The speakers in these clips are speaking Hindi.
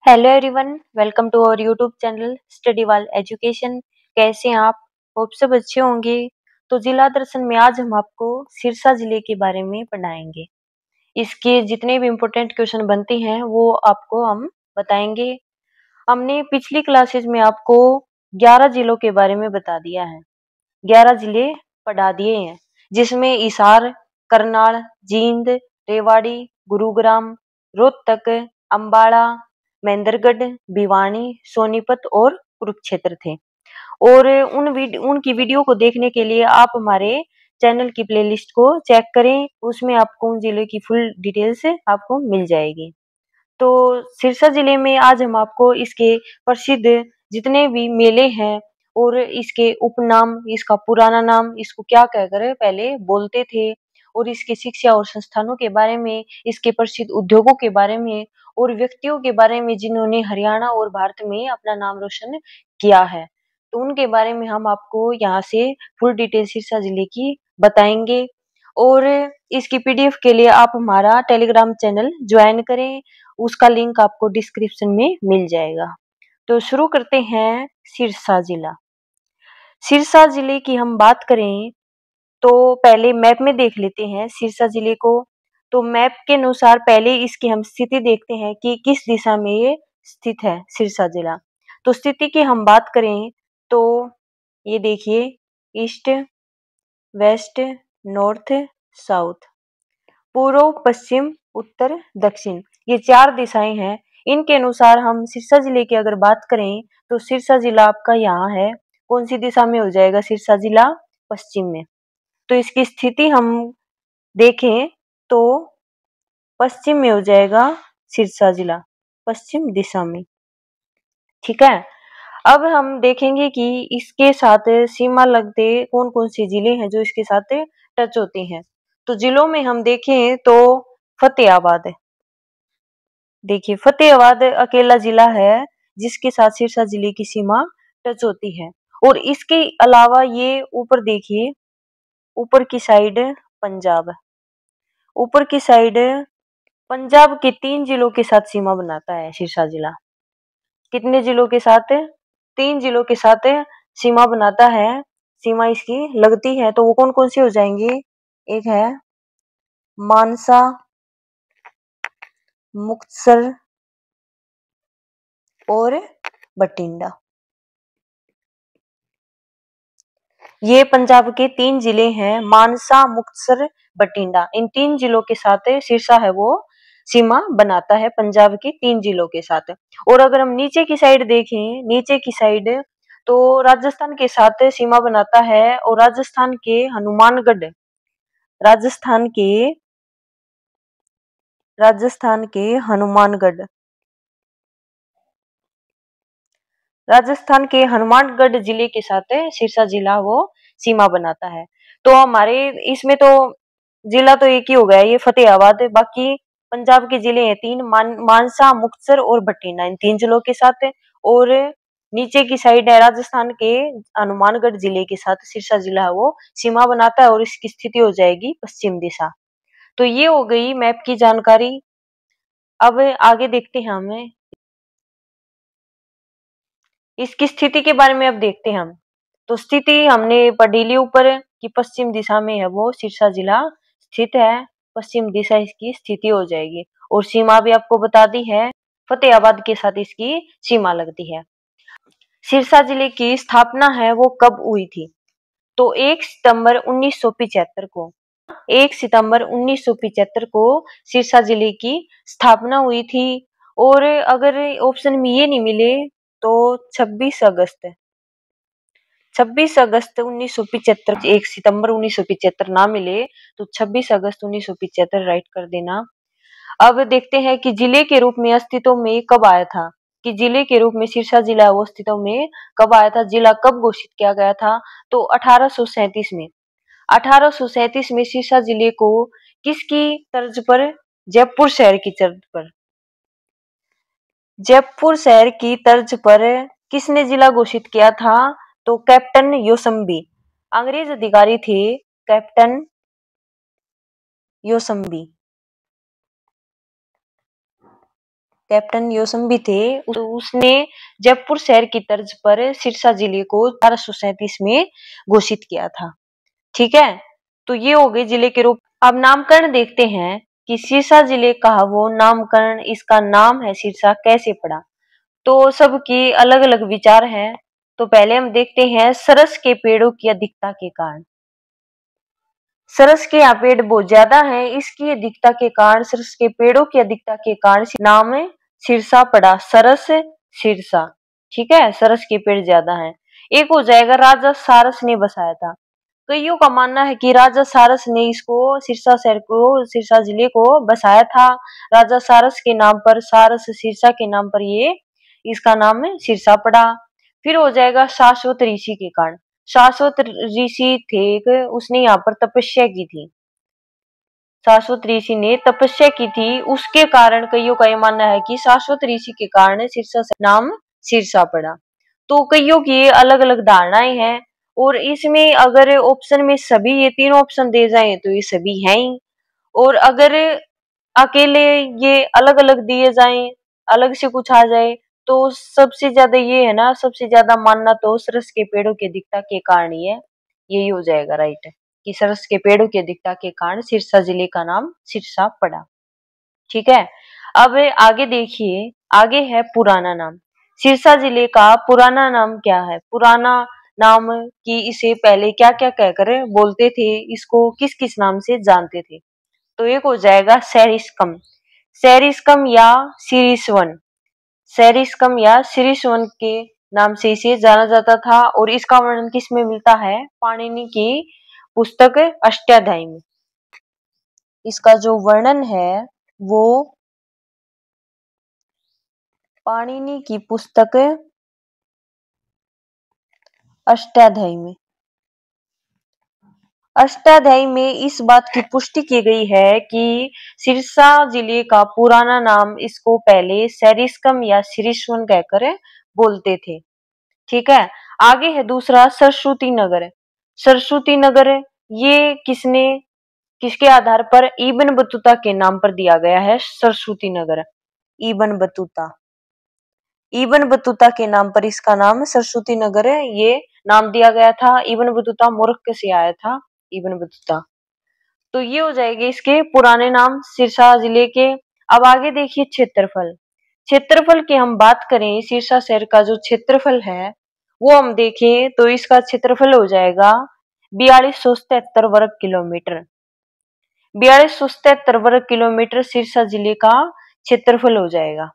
Hello everyone, welcome to our YouTube channel study wall education. कैसे हैं आप? होप सब अच्छे होंगे। तो जिला दर्शन में आज हम आपको सिरसा जिले के बारे में पढ़ाएंगे। इसके जितने भी इम्पोर्टेंट क्वेश्चन बनते हैं वो आपको हम बताएंगे। हमने पिछली क्लासेस में आपको 11 जिलों के बारे में बता दिया है। 11 जिले पढ़ा दिए हैं, जिसमें हिसार, करनाल, जींद, रेवाड़ी, गुरुग्राम, रोहतक, अंबाला, महेंद्रगढ़, भिवानी, सोनीपत और कुरुक्षेत्र थे। और उनकी वीडियो को देखने के लिए आप हमारे चैनल की प्लेलिस्ट को चेक करें, उसमें आपको उन जिले की फुल डिटेल्स आपको मिल जाएगी। तो सिरसा जिले में आज हम आपको इसके प्रसिद्ध जितने भी मेले हैं और इसके उपनाम, इसका पुराना नाम, इसको क्या कहकर पहले बोलते थे, और इसकी शिक्षा और संस्थानों के बारे में, इसके प्रसिद्ध उद्योगों के बारे में और व्यक्तियों के बारे में जिन्होंने हरियाणा और भारत में अपना नाम रोशन किया है, तो उनके बारे में हम आपको यहाँ से फुल डिटेल सिरसा जिले की बताएंगे। और इसकी पीडीएफ के लिए आप हमारा टेलीग्राम चैनल ज्वाइन करें, उसका लिंक आपको डिस्क्रिप्शन में मिल जाएगा। तो शुरू करते हैं सिरसा जिला। सिरसा जिले की हम बात करें तो पहले मैप में देख लेते हैं सिरसा जिले को। तो मैप के अनुसार पहले इसकी हम स्थिति देखते हैं कि किस दिशा में ये स्थित है सिरसा जिला। तो स्थिति की हम बात करें तो ये देखिए, ईस्ट, वेस्ट, नॉर्थ, साउथ, पूर्व, पश्चिम, उत्तर, दक्षिण, ये 4 दिशाएं हैं। इनके अनुसार हम सिरसा जिले की अगर बात करें तो सिरसा जिला आपका यहाँ है। कौन सी दिशा में हो जाएगा सिरसा जिला? पश्चिम में। तो इसकी स्थिति हम देखें तो पश्चिम में हो जाएगा सिरसा जिला, पश्चिम दिशा में। ठीक है। अब हम देखेंगे कि इसके साथ सीमा लगते कौन कौन से जिले हैं जो इसके साथ टच होते हैं। तो जिलों में हम देखें तो फतेहाबाद है। देखिए, फतेहाबाद अकेला जिला है जिसके साथ सिरसा जिले की सीमा टच होती है। और इसके अलावा ये ऊपर देखिए, ऊपर की साइड पंजाब, ऊपर की साइड पंजाब के 3 जिलों के साथ सीमा बनाता है सिरसा जिला। कितने जिलों के साथ? 3 जिलों के साथ सीमा बनाता है, सीमा इसकी लगती है। तो वो कौन कौन से हो जाएंगे? एक है मानसा, मुक्तसर और बठिंडा। ये पंजाब के 3 जिले हैं, मानसा, मुक्तसर, बठिंडा। इन 3 जिलों के साथ सिरसा है वो सीमा बनाता है, पंजाब के 3 जिलों के साथ। और अगर हम नीचे की साइड देखें, नीचे की साइड तो राजस्थान के साथ सीमा बनाता है। और राजस्थान के हनुमानगढ़, राजस्थान के हनुमानगढ़, राजस्थान के हनुमानगढ़ जिले के साथ सिरसा जिला वो सीमा बनाता है। तो हमारे इसमें तो जिला तो एक ही हो गया, ये फतेहाबाद। बाकी पंजाब के जिले हैं 3, मानसा, मुक्तसर और बठिंडा, इन 3 जिलों के साथ। और नीचे की साइड है राजस्थान के हनुमानगढ़ जिले के साथ सिरसा जिला है वो सीमा बनाता है, और इसकी स्थिति हो जाएगी पश्चिम दिशा। तो ये हो गई मैप की जानकारी। अब आगे देखते हैं हमें इसकी स्थिति के बारे में। अब देखते हैं हम, तो स्थिति हमने पढ़ी ली ऊपर कि पश्चिम दिशा में है वो सिरसा जिला स्थित है, पश्चिम दिशा इसकी स्थिति हो जाएगी। और सीमा भी आपको बता दी है, फतेहाबाद के साथ इसकी सीमा लगती है। सिरसा जिले की स्थापना है वो कब हुई थी? तो 1 सितंबर 1975 को, 1 सितंबर 1975 को सिरसा जिले की स्थापना हुई थी। और अगर ऑप्शन में ये नहीं मिले तो 26 अगस्त, 26 अगस्त 1975, 1 सितंबर 1975 ना मिले तो 26 अगस्त 1975 राइट कर देना। अब देखते हैं कि जिले के रूप में अस्तित्व में कब आया था, कि जिले के रूप में सिरसा जिला वो अस्तित्व में कब आया था, जिला कब घोषित किया गया था? तो 1837 में। 1837 में सिरसा जिले को किसकी तर्ज पर? जयपुर शहर की तर्ज पर, जयपुर शहर की तर्ज पर किसने जिला घोषित किया था? तो कैप्टन योसम्बी, अंग्रेज अधिकारी थे कैप्टन योसम्बी। कैप्टन योसम्बी थे, उसने जयपुर शहर की तर्ज पर सिरसा जिले को 1837 में घोषित किया था। ठीक है, तो ये हो गए जिले के रूप। अब नामकरण देखते हैं कि सिरसा जिले का वो नामकरण, इसका नाम है सिरसा, कैसे पड़ा। तो सबकी अलग अलग विचार हैं। तो पहले हम देखते हैं सरस के पेड़ों की अधिकता के कारण। सरस के यहाँ पेड़ बहुत ज्यादा है, इसकी अधिकता के कारण, सरस के पेड़ों की अधिकता के कारण नाम सिरसा पड़ा, सरस सिरसा। ठीक है, सरस के पेड़ ज्यादा हैं। एक हो जाएगा राजा सारस ने बसाया था। कईयों का मानना है कि राजा सारस ने इसको, सिरसा शहर को, सिरसा जिले को बसाया था। राजा सारस के नाम पर, सारस सिरसा के नाम पर ये इसका नाम सिरसा पड़ा। फिर हो जाएगा शाश्वत ऋषि के कारण। शाश्वत ऋषि थे एक, उसने यहाँ पर तपस्या की थी। शाश्वत ऋषि ने तपस्या की थी, उसके कारण कईयों का ये मानना है कि शाश्वत ऋषि के कारण सिरसा नाम सिरसा पड़ा। तो कईयों की अलग अलग धारणाएं हैं। और इसमें अगर ऑप्शन में सभी ये तीनों ऑप्शन दे जाए तो ये सभी हैं ही। और अगर अकेले ये अलग अलग दिए जाएं, अलग से कुछ आ जाए, तो सबसे ज्यादा ये है ना, सबसे ज्यादा मानना तो सरस के पेड़ों की अधिकता के कारण ही है। यही हो जाएगा राइट, कि सरस के पेड़ों की अधिकता के कारण सिरसा जिले का नाम सिरसा पड़ा। ठीक है, अब आगे देखिए, आगे है पुराना नाम। सिरसा जिले का पुराना नाम क्या है? पुराना नाम कि इसे पहले क्या क्या कहकर बोलते थे, इसको किस किस नाम से जानते थे। तो एक हो जाएगा सैरिस्कम, सैरिस्कम या सिरिसवन, सैरिस्कम या सिरिसवन के नाम से इसे जाना जाता था। और इसका वर्णन किसमें मिलता है? पाणिनि की पुस्तक अष्टाध्यायी में। इसका जो वर्णन है वो पाणिनि की पुस्तक अष्टाध्यायी में, अष्टाध्यायी में इस बात की पुष्टि की गई है कि सिरसा जिले का पुराना नाम, इसको पहले सैरिस्कम या सिरिसवन कहकर बोलते थे। ठीक है, आगे है दूसरा सरस्वती नगर। सरस्वती नगर ये किसने, किसके आधार पर? इब्न बतूता के नाम पर दिया गया है Saraswati Nagar. Ibn Battuta, Ibn Battuta के नाम पर इसका नाम सरस्वती नगर है, ये नाम दिया गया था। इब्न बतूता मोरक्को से आया था, इब्न बतूता। तो ये हो जाएंगे इसके पुराने नाम सिरसा जिले के। अब आगे देखिए क्षेत्रफल। क्षेत्रफल की हम बात करें, सिरसा शहर का जो क्षेत्रफल है वो हम देखें तो इसका क्षेत्रफल हो जाएगा 4273 वर्ग किलोमीटर। 4273 वर्ग किलोमीटर सिरसा जिले का क्षेत्रफल हो जाएगा।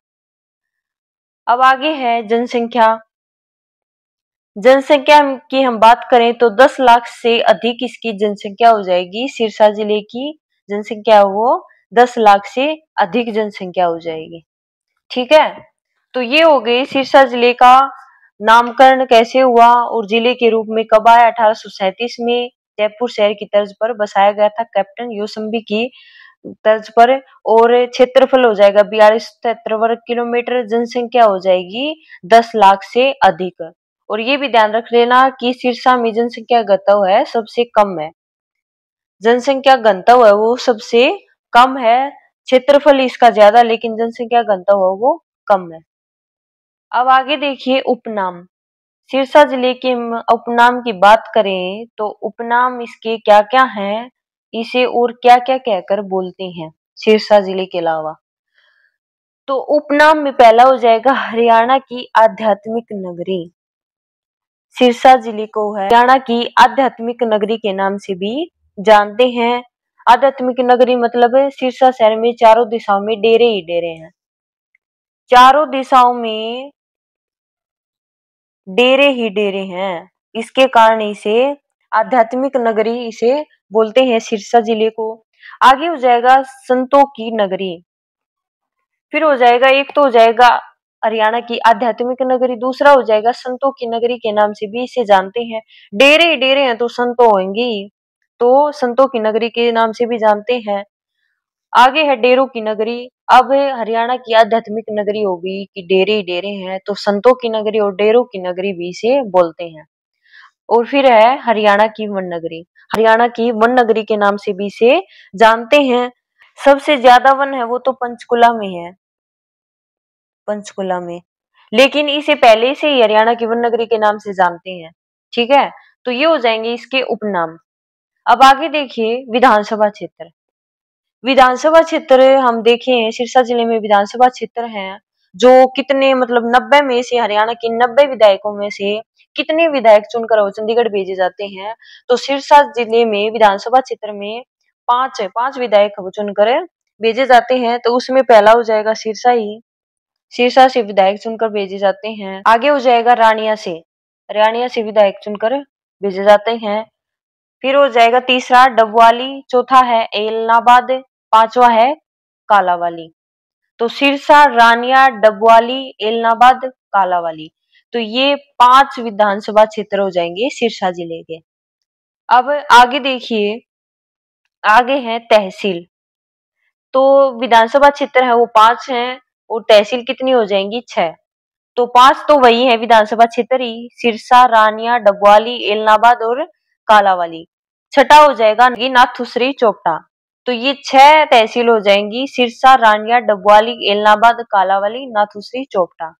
अब आगे है जनसंख्या। जनसंख्या की हम बात करें तो 10 लाख से अधिक इसकी जनसंख्या हो जाएगी। सिरसा जिले की जनसंख्या वो 10 लाख से अधिक जनसंख्या हो जाएगी। ठीक है, तो ये हो गई सिरसा जिले का नामकरण कैसे हुआ और जिले के रूप में कब आया। 1837 में जयपुर शहर की तर्ज पर बसाया गया था, कैप्टन योसम्बी की तर्ज पर। और क्षेत्रफल हो जाएगा 4273 वर्ग किलोमीटर, जनसंख्या हो जाएगी 10 लाख से अधिक। और ये भी ध्यान रख लेना कि सिरसा में जनसंख्या घनत्व है सबसे कम है, जनसंख्या घनत्व है वो सबसे कम है। क्षेत्रफल इसका ज्यादा लेकिन जनसंख्या घनत्व है वो कम है। अब आगे देखिए उपनाम। सिरसा जिले के उपनाम की बात करें तो उपनाम इसके क्या क्या हैं, इसे और क्या क्या कहकर बोलते हैं सिरसा जिले के अलावा। तो उपनाम में पहला हो जाएगा हरियाणा की आध्यात्मिक नगरी। सिरसा जिले को है हरियाणा की आध्यात्मिक नगरी के नाम से भी जानते हैं। आध्यात्मिक नगरी मतलब सिरसा शहर में चारों दिशाओं में डेरे ही डेरे हैं, चारों दिशाओं में डेरे ही डेरे हैं, इसके कारण इसे आध्यात्मिक नगरी इसे बोलते हैं सिरसा जिले को। आगे हो जाएगा संतों की नगरी। फिर हो जाएगा, एक तो हो जाएगा हरियाणा की आध्यात्मिक नगरी, दूसरा हो जाएगा संतों की नगरी के नाम से भी इसे जानते हैं। डेरे ही डेरे हैं तो संत तो होंगे ही, तो संतों की नगरी के नाम से भी जानते हैं। आगे है डेरों की नगरी। अब हरियाणा की आध्यात्मिक नगरी होगी कि डेरे ही डेरे हैं, तो संतों की नगरी और डेरों की नगरी भी इसे बोलते हैं। और फिर है हरियाणा की वन नगरी। हरियाणा की वन नगरी के नाम से भी इसे जानते हैं। सबसे ज्यादा वन है वो तो पंचकुला में है। पंचकुला में, लेकिन इसे पहले से ही हरियाणा की वन नगरी के नाम से जानते हैं। ठीक है, तो ये हो जाएंगे इसके उपनाम। अब आगे देखिए विधानसभा क्षेत्र। विधानसभा क्षेत्र हम देखें, सिरसा जिले में विधानसभा क्षेत्र हैं जो कितने मतलब 90 में से, हरियाणा के 90 विधायकों में से कितने विधायक चुनकर वो चंडीगढ़ भेजे जाते हैं, तो सिरसा जिले में विधानसभा क्षेत्र में पांच विधायक वो चुनकर भेजे जाते हैं। तो उसमें पहला हो जाएगा सिरसा ही, सिरसा से विधायक चुनकर भेजे जाते हैं। आगे हो जाएगा रानिया से विधायक चुनकर भेजे जाते हैं। फिर हो जाएगा तीसरा डबवाली, चौथा है एलनाबाद, पांचवा है कालावाली। तो सिरसा, रानिया, डबवाली, एलनाबाद, कालावाली, तो ये 5 विधानसभा क्षेत्र हो जाएंगे सिरसा जिले के। अब आगे देखिए, आगे है तहसील। तो विधानसभा क्षेत्र है वो 5 हैं और तहसील कितनी हो जाएंगी 6। तो 5 तो वही है विधानसभा क्षेत्र ही, सिरसा, रानिया, डबवाली, एलनाबाद और कालावाली। छठा हो जाएगा नाथुश्री चोपटा। तो ये 6 तहसील हो जाएंगी, सिरसा, रानिया, डबवाली, एलनाबाद, कालावाली, नाथुश्री चोपटा।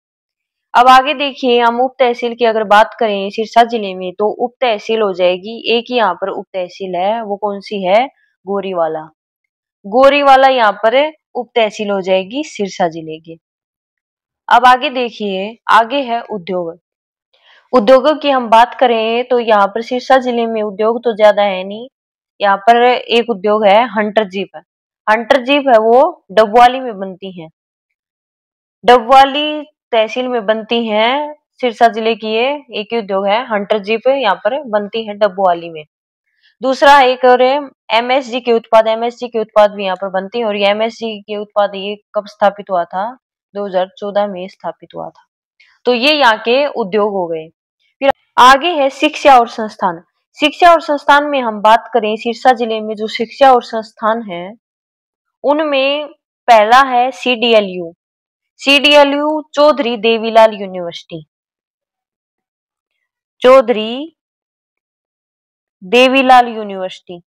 अब आगे देखिए, हम उप तहसील की अगर बात करें सिरसा जिले में, तो उप तहसील हो जाएगी, एक ही यहाँ पर उप तहसील है, वो कौन सी है, गोरीवाला। गोरीवाला यहाँ पर उप तहसील हो जाएगी सिरसा जिले की। अब आगे देखिए, आगे है उद्योग। उद्योगों की हम बात करें तो यहाँ पर सिरसा जिले में उद्योग तो ज्यादा है नहीं। यहाँ पर एक उद्योग है हंटर जीप है। हंटर जीप है वो डबवाली में बनती है, डबवाली तहसील में बनती है। सिरसा जिले की ये एक ही उद्योग है, हंटर जीप यहाँ पर बनती है डबवाली में। दूसरा एक और एमएसजी के उत्पाद, एमएसजी के उत्पाद भी यहाँ पर बनते हैं। और ये एमएसजी के उत्पाद ये कब स्थापित हुआ था, 2014 में स्थापित हुआ था। तो ये यहाँ के उद्योग हो गए। फिर आगे है शिक्षा और संस्थान। शिक्षा और संस्थान में हम बात करें, सिरसा जिले में जो शिक्षा और संस्थान है उनमें पहला है CDLU. CDLU Chaudhary Devilal University, Chaudhary Devilal University.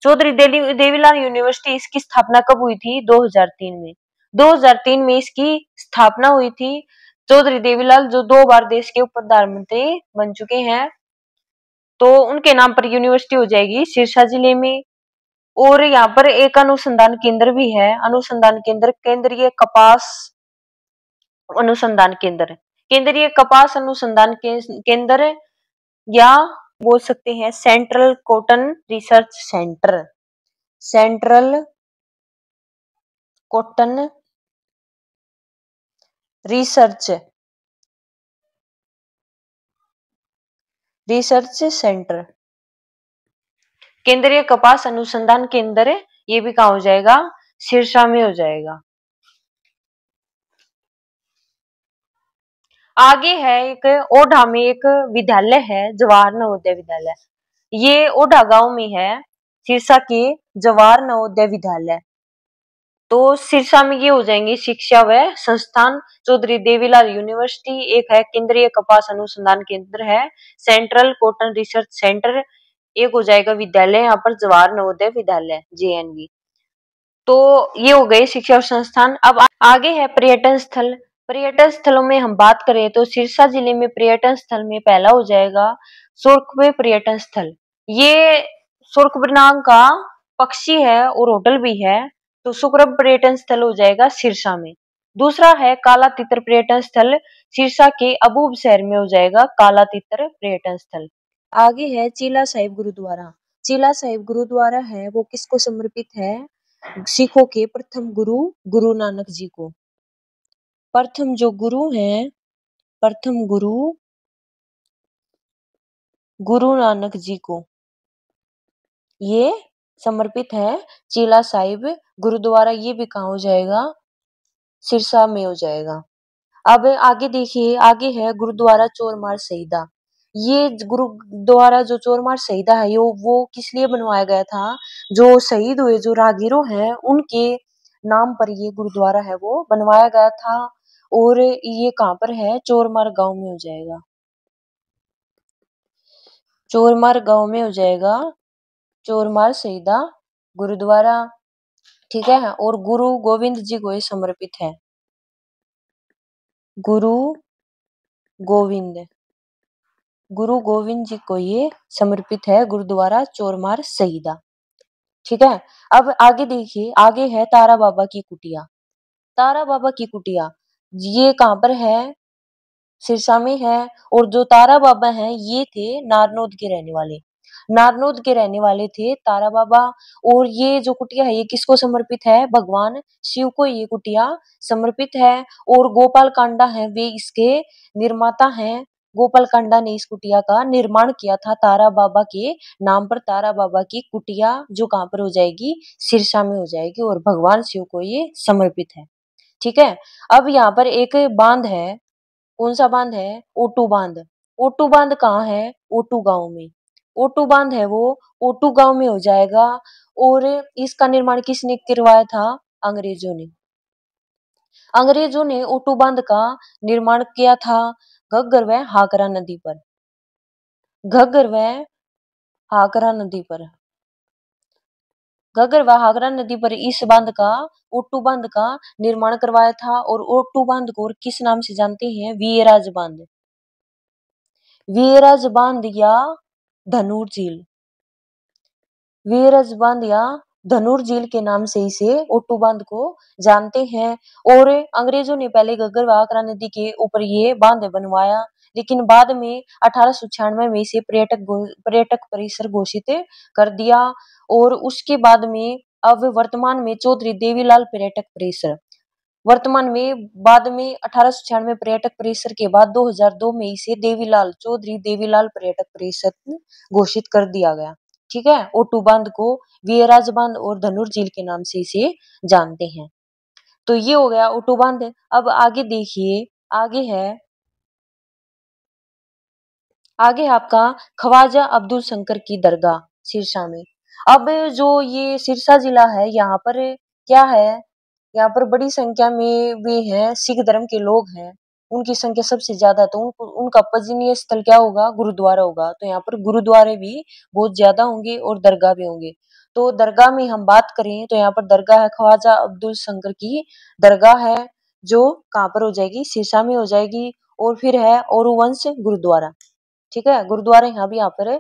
Chaudhary Devilal University, इसकी स्थापना कब हुई थी, 2003 में। 2003 में इसकी स्थापना हुई थी। चौधरी देवीलाल जो 2 बार देश के उप प्रधानमंत्री बन चुके हैं, तो उनके नाम पर यूनिवर्सिटी हो जाएगी सिरसा जिले में। और यहाँ पर एक अनुसंधान केंद्र भी है, अनुसंधान केंद्र केंद्रीय कपास अनुसंधान केंद्र, केंद्रीय कपास अनुसंधान केंद्र, या बोल सकते हैं central cotton research centre, central cotton research centre, केंद्रीय कपास अनुसंधान केंद्र, ये भी कहाँ हो जाएगा, सिरसा में हो जाएगा। आगे है एक ओढ़ा में एक विद्यालय है, जवाहर नवोदय विद्यालय। ये ओढ़ा गांव में है, सिरसा के जवाहर नवोदय विद्यालय। तो सिरसा में ये हो जाएंगे शिक्षा व संस्थान, चौधरी देवीलाल यूनिवर्सिटी, एक है केंद्रीय कपास अनुसंधान केंद्र है, सेंट्रल कॉटन रिसर्च सेंटर, एक हो जाएगा विद्यालय यहाँ पर जवाहर नवोदय विद्यालय जेएनवी। तो ये हो गए शिक्षा और संस्थान। अब आगे है पर्यटन स्थल। पर्यटन स्थलों में हम बात करें तो सिरसा जिले में पर्यटन स्थल में पहला हो जाएगा सुर्खवे पर्यटन स्थल। ये सुर्खव नाम का पक्षी है और होटल भी है, तो सुर्खव पर्यटन स्थल हो जाएगा सिरसा में। दूसरा है काला तितर पर्यटन स्थल, सिरसा के अबूब शहर में हो जाएगा काला तितर पर्यटन स्थल। आगे है चीला साहिब गुरुद्वारा। चीला साहिब गुरुद्वारा है वो किसको समर्पित है, सिखों के प्रथम गुरु गुरु नानक जी को। प्रथम जो गुरु हैं, प्रथम गुरु गुरु नानक जी को ये समर्पित है चीला साहिब गुरुद्वारा। ये भी कहाँ हो जाएगा, सिरसा में हो जाएगा। अब आगे देखिए, आगे है गुरुद्वारा चोरमार शहीदा। ये गुरुद्वारा जो चोरमार शहीदा है वो किस लिए बनवाया गया था, जो शहीद हुए जो राहगीरों हैं उनके नाम पर ये गुरुद्वारा है वो बनवाया गया था। और ये कहाँ पर है, चोरमार गांव में हो जाएगा, चोरमार गांव में हो जाएगा चोरमार शहीदा गुरुद्वारा। ठीक है, और गुरु गोविंद जी को ये समर्पित है। गुरु गोविंद गुरु गोविंद जी को ये समर्पित है गुरुद्वारा चोरमार शहीदा। ठीक है। अब आगे देखिए, आगे है तारा बाबा की कुटिया। तारा बाबा की कुटिया ये कहाँ पर है? सिरसा में है। और जो तारा बाबा हैं ये थे नारनौद के रहने वाले। नारनौद के रहने वाले थे तारा बाबा। और ये जो कुटिया है ये किसको समर्पित है? भगवान शिव को ये कुटिया समर्पित है। और गोपाल कांडा है वे इसके निर्माता हैं। गोपाल कांडा ने इस कुटिया का निर्माण किया था तारा बाबा के नाम पर। तारा बाबा की कुटिया जो कहाँ पर हो जाएगी? सिरसा में हो जाएगी और भगवान शिव को ये समर्पित है। ठीक है। अब यहाँ पर एक बांध है। कौन सा बांध है? ओटू बांध। ओटू बांध कहाँ है? ओटू गांव में। ओटू बांध है वो ओटू गांव में हो जाएगा। और इसका निर्माण किसने करवाया था? अंग्रेजों ने। अंग्रेजों ने ओटू बांध का निर्माण किया था घग्गर व हाकरा नदी पर। घग्गर व हाकरा नदी पर। घग्गर व हाकरा नदी पर इस बांध का, ओटू बांध का निर्माण करवाया था। और ओटू बांध को किस नाम से जानते हैं? वीरराज बांध। वीरराज बांध या धनुर झील। वीरराज बांध या धनुर झील के नाम से इसे ओटू बांध को जानते हैं। और अंग्रेजों ने पहले घग्गर व हाकरा नदी के ऊपर ये बांध बनवाया। लेकिन बाद में 1896 में इसे पर्यटक परिसर घोषित कर दिया। और उसके बाद में अब वर्तमान में चौधरी देवीलाल पर्यटक परिसर। वर्तमान में बाद में 1896 पर्यटक परिसर के बाद 2002 में इसे चौधरी देवीलाल पर्यटक परिसर घोषित कर दिया गया। ठीक है। ओटू बांध को वीरराज बांध और धनुर झील के नाम से इसे जानते हैं। तो ये हो गया ओटू बांध। अब आगे देखिए, आगे आपका ख्वाजा अब्दुल शंकर की दरगाह सिरसा में। अब जो ये सिरसा जिला है यहाँ पर क्या है? यहाँ पर बड़ी संख्या में वे हैं सिख धर्म के लोग हैं। उनकी संख्या सबसे ज्यादा। तो उनका पूजनीय स्थल क्या होगा? गुरुद्वारा होगा। तो यहाँ पर गुरुद्वारे भी बहुत ज्यादा होंगे और दरगाह भी होंगे। तो दरगाह में हम बात करें तो यहाँ पर दरगाह है ख्वाजा अब्दुल शंकर की दरगाह है जो कहाँ पर हो जाएगी? सिरसा में हो जाएगी। और फिर है औरवंश गुरुद्वारा। ठीक है। गुरुद्वारा यहाँ पर है।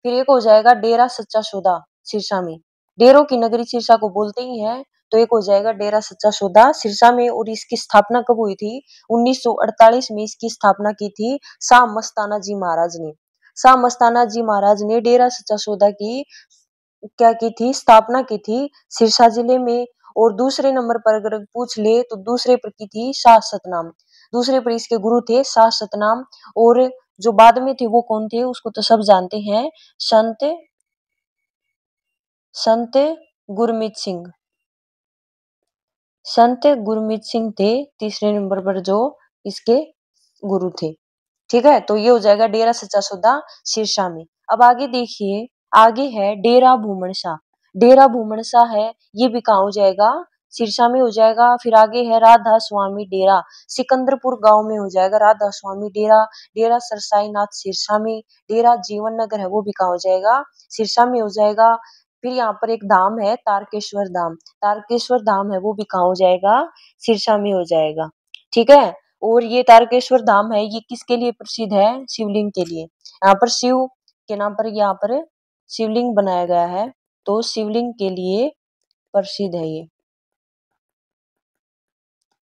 फिर एक हो जाएगा डेरा सच्चा सौदा सिरसा में। डेरों की नगरी सिरसा को बोलते ही है। तो एक हो जाएगा डेरा सच्चा सौदा सिरसा में। और इसकी स्थापना कब हुई थी? 1948 में इसकी स्थापना की थी शाह मस्ताना जी महाराज ने। शाह मस्ताना जी महाराज ने डेरा सच्चा सौदा की क्या की थी? स्थापना की थी सिरसा जिले में। और दूसरे नंबर पर अगर पूछ ले तो दूसरे पर की थी शाह सतनाम। दूसरे पर इसके गुरु थे शाह सतनाम। और जो बाद में थे वो कौन थे? उसको तो सब जानते हैं, संत संत गुरमीत सिंह। संत गुरमीत सिंह थे तीसरे नंबर पर जो इसके गुरु थे। ठीक है। तो ये हो जाएगा डेरा सच्चा सौदा सिरसा में। अब आगे देखिए, आगे है डेरा भूमनसा। डेरा भूमनसा है ये भी कहाँ हो जाएगा? सिरसा में हो जाएगा। फिर आगे है राधा स्वामी डेरा। सिकंदरपुर गांव में हो जाएगा राधा स्वामी डेरा। डेरा सरसाई नाथ सिरसा में। डेरा जीवन नगर है वो भी कहाँ हो जाएगा? सिरसा में हो जाएगा। फिर यहाँ पर एक धाम है तारकेश्वर धाम। तारकेश्वर धाम है वो भी कहाँ हो जाएगा? सिरसा में हो जाएगा। ठीक है। और ये तारकेश्वर धाम है ये किसके लिए प्रसिद्ध है? शिवलिंग के लिए। यहाँ पर शिव के नाम पर यहाँ पर शिवलिंग बनाया गया है। तो शिवलिंग के लिए प्रसिद्ध है ये।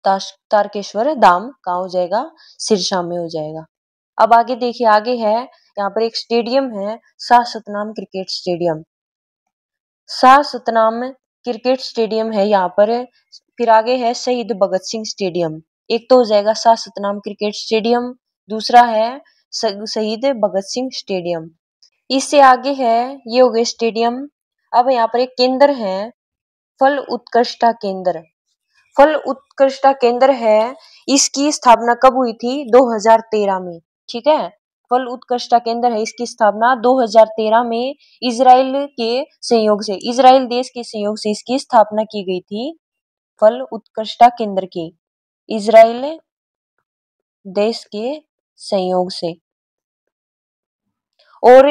तारकेश्वर धाम कहाँ हो जाएगा? सिरसा में हो जाएगा। अब आगे देखिए, आगे है यहाँ पर एक स्टेडियम है Shah Satnam cricket stadium. Shah Satnam cricket stadium है यहाँ पर। फिर आगे है शहीद भगत सिंह स्टेडियम। एक तो हो जाएगा शाह सतनाम क्रिकेट स्टेडियम, दूसरा है शहीद भगत सिंह स्टेडियम। इससे आगे है ये हो गए स्टेडियम। अब यहाँ पर एक केंद्र है फल उत्कृष्टता केंद्र। फल उत्कृष्टता केंद्र है इसकी स्थापना कब हुई थी? 2013 में। ठीक है। फल उत्कृष्टता केंद्र है इसकी स्थापना 2013 में इजराइल के सहयोग से, इजराइल देश के सहयोग से इसकी स्थापना की गई थी फल उत्कृष्टता केंद्र की, इजराइल देश के संयोग से। और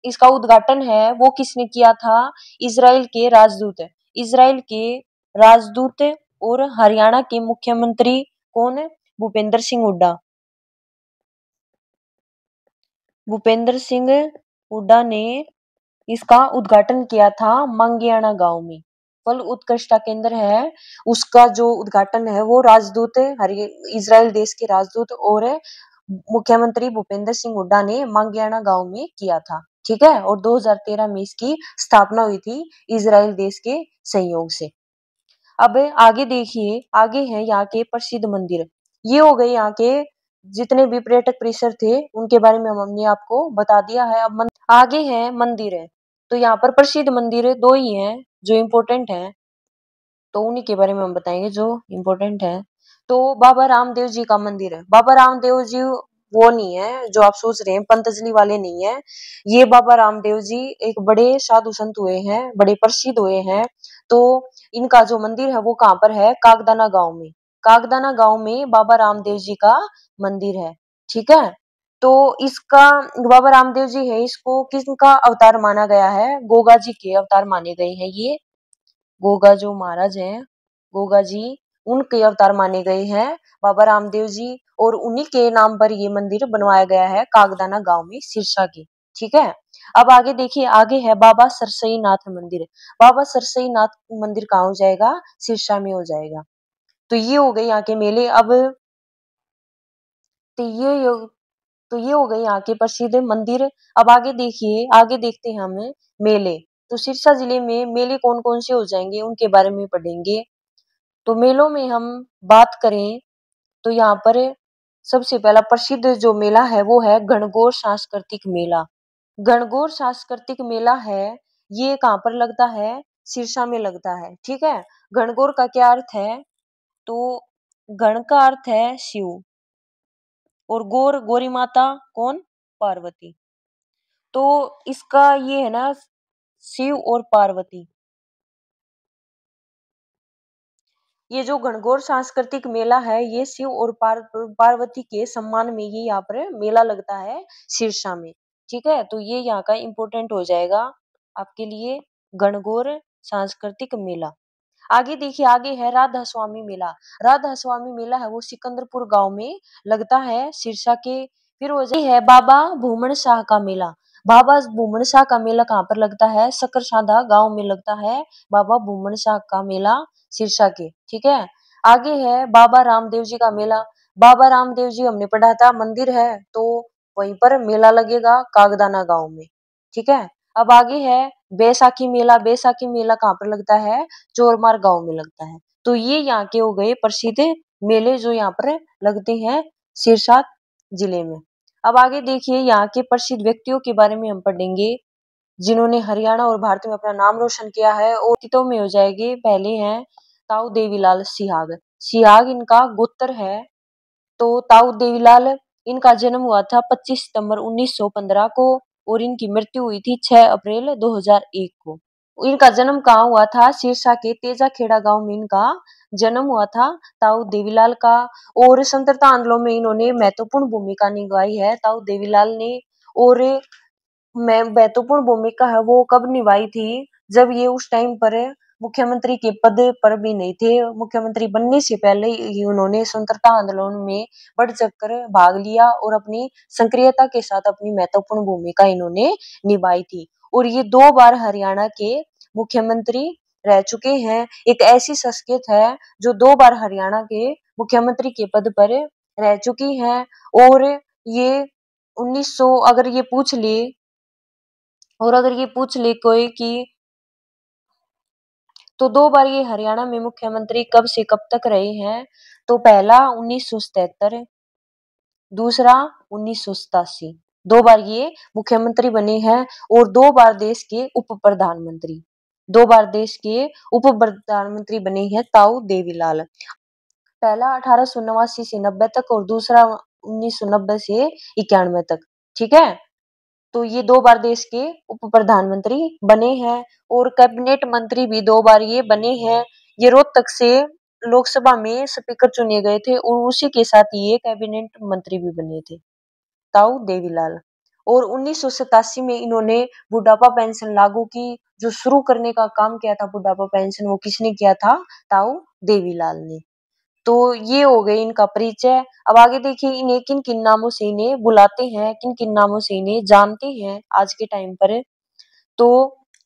इसका उद्घाटन है वो किसने किया था? इजराइल के राजदूत। इजराइल के राजदूत और हरियाणा के मुख्यमंत्री कौन है? भूपेंद्र सिंह हुड्डा। भूपेंद्र सिंह हुड्डा ने इसका उद्घाटन किया था मांगियाना गांव में। फल उत्कृष्टता केंद्र है, उसका जो उद्घाटन है वो राजदूत इजराइल देश के राजदूत और मुख्यमंत्री भूपेंद्र सिंह हुड्डा ने मांगियाना गांव में किया था। ठीक है, और 2013 में इसकी स्थापना हुई थी इजराइल देश के सहयोग से। अब आगे देखिए, आगे है यहाँ के प्रसिद्ध मंदिर। ये हो गए यहाँ के जितने भी पर्यटक परिसर थे उनके बारे में हमने आपको बता दिया है। अब आगे है मंदिर है, तो यहाँ पर प्रसिद्ध मंदिर दो ही हैं जो इम्पोर्टेंट हैं, तो उन्हीं के बारे में हम बताएंगे जो इम्पोर्टेंट है। तो बाबा रामदेव जी का मंदिर है। बाबा रामदेव जी वो नहीं है जो आप सोच रहे हैं, पतंजलि वाले नहीं है। ये बाबा रामदेव जी एक बड़े साधु संत हुए हैं, बड़े प्रसिद्ध हुए हैं। तो इनका जो मंदिर है वो कहाँ पर है? कागदाना गांव में। कागदाना गांव में बाबा रामदेव जी का मंदिर है। ठीक है, तो इसका बाबा रामदेव जी है, इसको किसका अवतार माना गया है? गोगा जी के अवतार माने गए हैं ये। गोगा जो महाराज हैं, गोगा जी, उनके अवतार माने गए हैं बाबा रामदेव जी, और उन्हीं के नाम पर ये मंदिर बनवाया गया है कागदाना गांव में, सिरसा के। ठीक है, अब आगे देखिए, आगे है बाबा सरसई नाथ मंदिर। बाबा सरसई नाथ मंदिर कहाँ हो जाएगा? सिरसा में हो जाएगा। तो ये हो गए यहाँ के मेले। अब तो ये हो गए यहाँ के प्रसिद्ध मंदिर। अब आगे देखिए, आगे देखते हैं हम मेले। तो सिरसा जिले में मेले कौन कौन से हो जाएंगे उनके बारे में पढ़ेंगे। तो मेलों में हम बात करें तो यहाँ पर सबसे पहला प्रसिद्ध जो मेला है वो है गणगौर सांस्कृतिक मेला। गणगौर सांस्कृतिक मेला है, ये कहाँ पर लगता है? सिरसा में लगता है। ठीक है, गणगौर का क्या अर्थ है? तो गण का अर्थ है शिव, और गौर गौरी माता कौन? पार्वती। तो इसका ये है ना, शिव और पार्वती। ये जो गणगौर सांस्कृतिक मेला है ये शिव और पार्वती के सम्मान में ये यहाँ पर मेला लगता है सिरसा में। ठीक है, तो ये यहाँ का इम्पोर्टेंट हो जाएगा आपके लिए, गणगौर सांस्कृतिक मेला। आगे देखिए, आगे है राधा स्वामी मेला। राधा स्वामी मेला है वो सिकंदरपुर गांव में लगता है, सिरसा के। फिर हो जाए है बाबा भूमन शाह का मेला। बाबा भूमन शाह का मेला कहाँ पर लगता है? सकरसांधा गांव में लगता है बाबा भूमन शाह का मेला, सिरसा के। ठीक है, आगे है बाबा रामदेव जी का मेला। बाबा रामदेव जी हमने पढ़ा था मंदिर है, तो वहीं पर मेला लगेगा कागदाना गांव में। ठीक है, अब आगे है बैसाखी मेला। बैसाखी मेला कहाँ पर लगता है? चोरमार गांव में लगता है। तो ये यहाँ के हो गए प्रसिद्ध मेले जो यहाँ पर लगते हैं सिरसा जिले में। अब आगे देखिए, यहाँ के प्रसिद्ध व्यक्तियों के बारे में हम पढ़ेंगे जिन्होंने हरियाणा और भारत में अपना नाम रोशन किया है, और तिथों में हो जाएगी। पहले हैं ताऊ देवीलाल सिहाग। सिहाग इनका गोत्र है। तो ताऊ देवीलाल, इनका जन्म हुआ था 25 सितंबर 1915 को, और इनकी मृत्यु हुई थी 6 अप्रैल 2001 को। इनका जन्म कहाँ हुआ था? सिरसा के तेजाखेड़ा गांव में इनका जन्म हुआ था ताऊ देवीलाल का। और स्वतंत्रता आंदोलन में इन्होंने महत्वपूर्ण भूमिका निभाई है ताऊ देवीलाल ने। और मैं महत्वपूर्ण भूमिका है वो कब निभाई थी? जब ये उस टाइम पर मुख्यमंत्री के पद पर भी नहीं थे, मुख्यमंत्री बनने से पहले ही उन्होंने स्वतंत्रता आंदोलन में बढ़ चढ़कर भाग लिया और अपनी सक्रियता के साथ अपनी महत्वपूर्ण भूमिका इन्होंने निभाई थी। और ये 2 बार हरियाणा के मुख्यमंत्री रह चुके हैं। एक ऐसी शख्सियत है जो 2 बार हरियाणा के मुख्यमंत्री के पद पर रह चुकी हैं। और ये 1900 अगर ये पूछ ले, और अगर ये पूछ ले कोई कि तो 2 बार ये हरियाणा में मुख्यमंत्री कब से कब तक रहे हैं? तो पहला 1977, दूसरा 1987। 2 बार ये मुख्यमंत्री बने हैं, और 2 बार देश के उप प्रधानमंत्री। 2 बार देश के उप प्रधानमंत्री बने हैं ताऊ देवीलाल। पहला 1889 से 90 तक, और दूसरा 1990 से 91 तक। ठीक है, तो ये 2 बार देश के उप प्रधानमंत्री बने हैं, और कैबिनेट मंत्री भी 2 बार ये बने हैं। ये रोहतक से लोकसभा में स्पीकर चुने गए थे, और उसी के साथ ये कैबिनेट मंत्री भी बने थे ताऊ देवीलाल। और 1987 में इन्होंने बुढ़ापा पेंशन लागू की। जो शुरू करने का काम किया था बुढ़ापा पेंशन, वो किसने किया था? ताऊ देवीलाल ने। तो ये हो गई इनका परिचय। अब आगे देखिए इन्हें किन किन नामों से इन्हें बुलाते हैं, किन किन नामों से इन्हें जानते हैं आज के टाइम पर। तो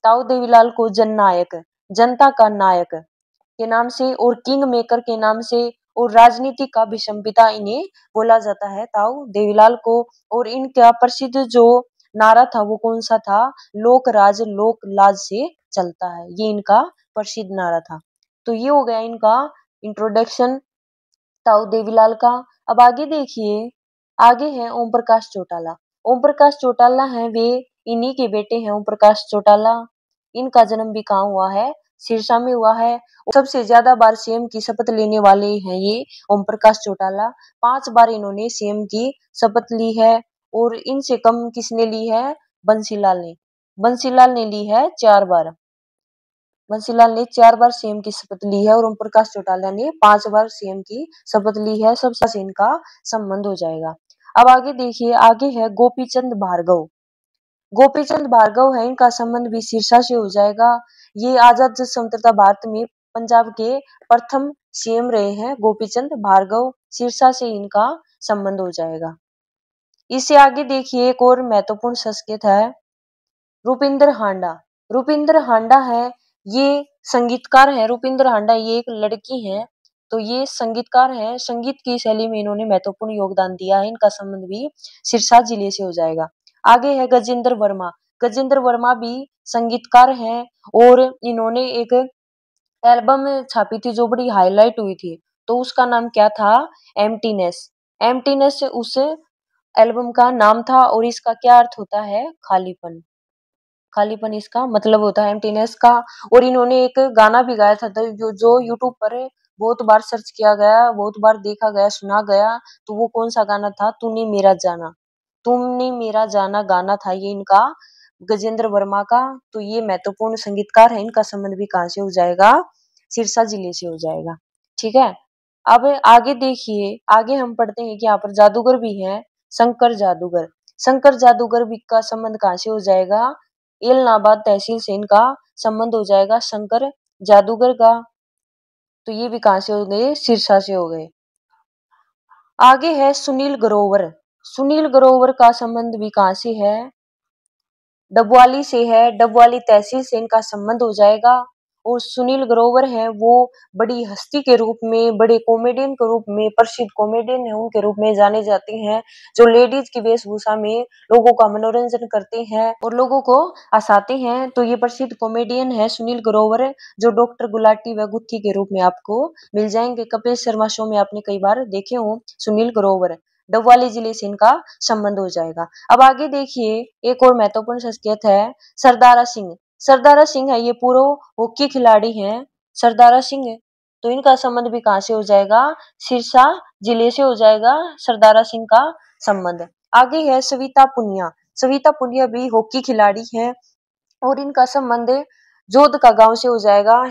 ताऊ देवीलाल को जननायक, जनता का नायक के नाम से और किंग मेकर के नाम से और राजनीति का विषम पिता इन्हें बोला जाता है ताऊ देवीलाल को। और इनका प्रसिद्ध जो नारा था वो कौन सा था? लोक राज लोक लाज से चलता है, ये इनका प्रसिद्ध नारा था। तो ये हो गया इनका इंट्रोडक्शन ताऊ देवीलाल का। अब आगे देखिए, आगे है ओम प्रकाश चौटाला। ओम प्रकाश चौटाला है वे, इन्हीं के बेटे हैं ओम प्रकाश चौटाला। इनका जन्म भी कहाँ हुआ है? सिरसा में हुआ है। सबसे ज्यादा बार सीएम की शपथ लेने वाले हैं ये ओम प्रकाश चौटाला। 5 बार इन्होंने सीएम की शपथ ली है। और इनसे कम किसने ली है? बंसीलाल ने। बंसीलाल ने ली है 4 बार। बंसीलाल ने 4 बार सीएम की शपथ ली है और ओम प्रकाश चौटाला ने 5 बार सीएम की शपथ ली है। सबसे इनका संबंध हो जाएगा। अब आगे देखिए, आगे है गोपीचंद भार्गव। गोपीचंद भार्गव है, इनका संबंध भी सिरसा से हो जाएगा। ये आजाद स्वतंत्रता भारत में पंजाब के प्रथम सीएम रहे हैं गोपीचंद भार्गव। सिरसा से इनका संबंध हो जाएगा। इससे आगे देखिए एक और महत्वपूर्ण शख्सियत है रूपिंदर हांडा। रूपिंदर हांडा है, ये संगीतकार है। रूपिंदर हांडा ये एक लड़की है। तो ये संगीतकार है, संगीत की शैली में इन्होंने महत्वपूर्ण योगदान दिया है। इनका संबंध भी सिरसा जिले से हो जाएगा। आगे है गजेंद्र वर्मा। गजेंद्र वर्मा भी संगीतकार हैं और इन्होंने एक एल्बम छापी थी जो बड़ी हाईलाइट हुई थी। तो उसका नाम क्या था? एम्प्टीनेस। एम्प्टीनेस उस एल्बम का नाम था और इसका क्या अर्थ होता है? खालीपन। खालीपन इसका मतलब होता है एम्प्टीनेस का। और इन्होंने एक गाना भी गाया था जो यूट्यूब पर बहुत बार सर्च किया गया, बहुत बार देखा गया, सुना गया। तो वो कौन सा गाना था? तूने मेरा जाना। तुमने मेरा जाना गाना था ये इनका, गजेंद्र वर्मा का। तो ये महत्वपूर्ण संगीतकार है। इनका संबंध भी कहाँ से हो जाएगा? सिरसा जिले से हो जाएगा। ठीक है। अब आगे देखिए, आगे हम पढ़ते हैं कि यहाँ पर जादूगर भी है, शंकर जादूगर। शंकर जादूगर भी का संबंध कहाँ से हो जाएगा? एलनाबाद तहसील से इनका संबंध हो जाएगा शंकर जादूगर का। तो ये भी कहाँ से हो गए? सिरसा से हो गए। आगे है सुनील ग्रोवर। सुनील ग्रोवर का संबंध भी कहाँ से है? डबवाली से है। डबवाली तहसील से इनका संबंध हो जाएगा। और सुनील ग्रोवर है वो बड़ी हस्ती के रूप में, बड़े कॉमेडियन के रूप में, प्रसिद्ध कॉमेडियन है उनके रूप में जाने जाते हैं, जो लेडीज की वेशभूषा में लोगों का मनोरंजन करते हैं और लोगों को हंसाते हैं। तो ये प्रसिद्ध कॉमेडियन है सुनील ग्रोवर, जो डॉक्टर गुलाटी व गुत्थी के रूप में आपको मिल जाएंगे। कपिल शर्मा शो में आपने कई बार देखे हो सुनील ग्रोवर। डबवाली जिले से इनका संबंध हो जाएगा। अब आगे देखिए, एक और महत्वपूर्ण शख्सियत है सरदारा सिंह। सरदारा सिंह है, ये पूर्व हॉकी खिलाड़ी हैं सरदारा सिंह। तो इनका संबंध भी कहाँ से हो जाएगा? सिरसा जिले से हो जाएगा सरदारा सिंह का संबंध। आगे है सविता पुनिया। सविता पुनिया भी हॉकी खिलाड़ी हैं और इनका संबंध जोध का गांव से हो जाएगा।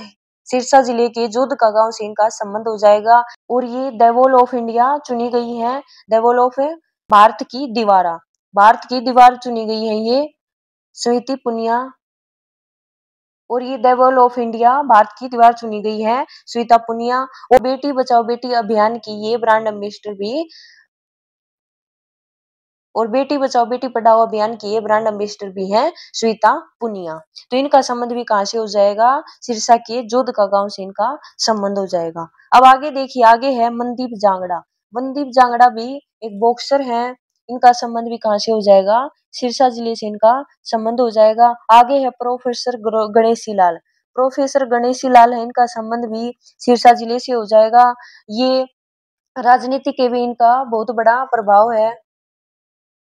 सिरसा जिले के जोध का गांव से इनका संबंध हो जाएगा। और ये देवोल ऑफ इंडिया चुनी गई है। देवोल ऑफ भारत की दीवारा, भारत की दीवार चुनी गई है ये स्वीति पुनिया। और ये देवल ऑफ इंडिया, भारत की दीवार चुनी गई है स्वीता पुनिया। और बेटी बचाओ बेटी अभियान की ये ब्रांड एम्बेसडर भी, और बेटी बचाओ बेटी पढ़ाओ अभियान की ये ब्रांड एम्बेसडर भी है स्वीता पुनिया। तो इनका संबंध भी कहाँ से हो जाएगा? सिरसा के जोध का गांव से इनका संबंध हो जाएगा। अब आगे देखिए, आगे है मनदीप जांगड़ा। मनदीप जांगड़ा भी एक बॉक्सर है। इनका संबंध भी कहाँ से हो जाएगा? सिरसा जिले से इनका संबंध हो जाएगा। आगे है प्रोफेसर गणेशी लाल। प्रोफेसर गणेशी लाल है, इनका संबंध भी सिरसा जिले से हो जाएगा। ये राजनीति के भी इनका बहुत बड़ा प्रभाव है।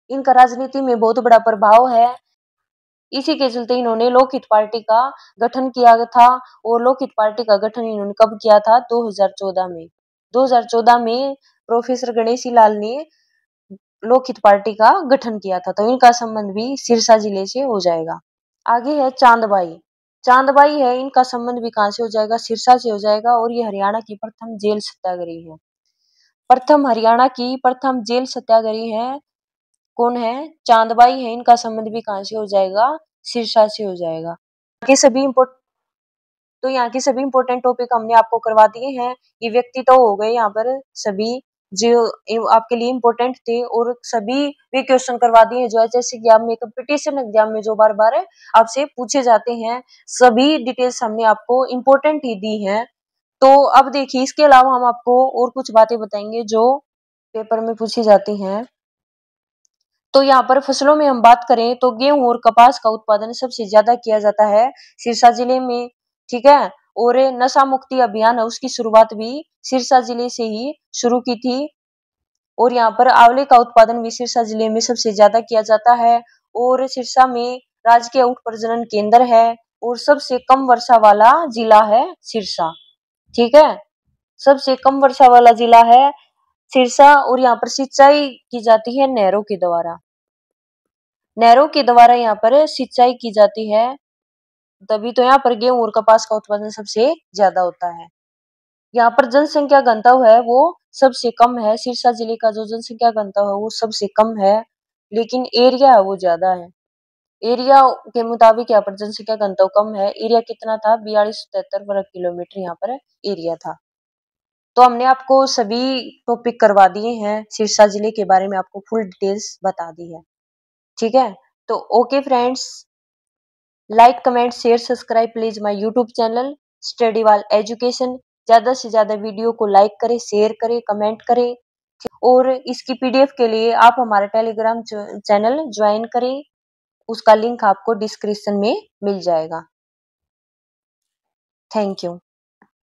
इनका राजनीति में बहुत बड़ा प्रभाव है। इसी के चलते इन्होंने लोकहित पार्टी का गठन किया था। और लोकहित पार्टी का गठन इन्होंने कब किया था? 2014 में। 2014 में प्रोफेसर गणेशी लाल ने लोकहित पार्टी का गठन किया था। तो इनका संबंध भी सिरसा जिले से हो जाएगा। आगे है चांदबाई। चांदबाई है, इनका संबंध भी कहाँ से हो जाएगा? सिरसा से हो जाएगा। और ये हरियाणा की प्रथम जेल सत्याग्रही है। प्रथम हरियाणा की प्रथम जेल सत्याग्रही है। कौन है? चांदबाई है। इनका संबंध भी कहाँ से हो जाएगा? सिरसा से हो जाएगा। बाकी सभी तो यहाँ के सभी इंपॉर्टेंट टॉपिक हमने आपको करवा दिए हैं। ये व्यक्ति तो हो गए यहाँ पर सभी जो आपके लिए इम्पोर्टेंट थे, और सभी वे क्वेश्चन करवा दिए हैं जो एचएससी एग्जाम में, कंपटीशन एग्जाम में जो बार बार आपसे पूछे जाते हैं। सभी डिटेल्स हमने आपको इम्पोर्टेंट ही दी हैं। तो अब देखिए, इसके अलावा हम आपको और कुछ बातें बताएंगे जो पेपर में पूछी जाती हैं। तो यहाँ पर फसलों में हम बात करें तो गेहूं और कपास का उत्पादन सबसे ज्यादा किया जाता है सिरसा जिले में, ठीक है। और नशा मुक्ति अभियान है, उसकी शुरुआत भी सिरसा जिले से ही शुरू की थी। और यहाँ पर आंवले का उत्पादन भी सिरसा जिले में सबसे ज्यादा किया जाता है। और सिरसा में राजकीय ऊंट प्रजनन केंद्र है, और सबसे कम वर्षा वाला जिला है सिरसा, ठीक है। सबसे कम वर्षा वाला जिला है सिरसा। और यहाँ पर सिंचाई की जाती है नहरों के द्वारा, नहरों के द्वारा यहाँ पर सिंचाई की जाती है, तभी तो यहाँ पर गेहूं और कपास का उत्पादन सबसे ज्यादा होता है। यहाँ पर जनसंख्या घनत्व है वो सबसे कम है, सिरसा जिले का जो जनसंख्या घनत्व है वो सबसे कम है, लेकिन एरिया है वो ज्यादा है। एरिया के मुताबिक यहाँ पर जनसंख्या घनत्व कम है। एरिया कितना था? 4273 वर्ग किलोमीटर यहाँ पर एरिया था। तो हमने आपको सभी टॉपिक करवा दिए हैं, सिरसा जिले के बारे में आपको फुल डिटेल्स बता दी है, ठीक है। तो okay friends, like comment share subscribe please my YouTube channel study wall education. ज्यादा से ज्यादा वीडियो को लाइक करें, शेयर करें, कमेंट करें, और इसकी पीडीएफ के लिए आप हमारा टेलीग्राम चैनल ज्वाइन करें, उसका लिंक आपको डिस्क्रिप्शन में मिल जाएगा। Thank you.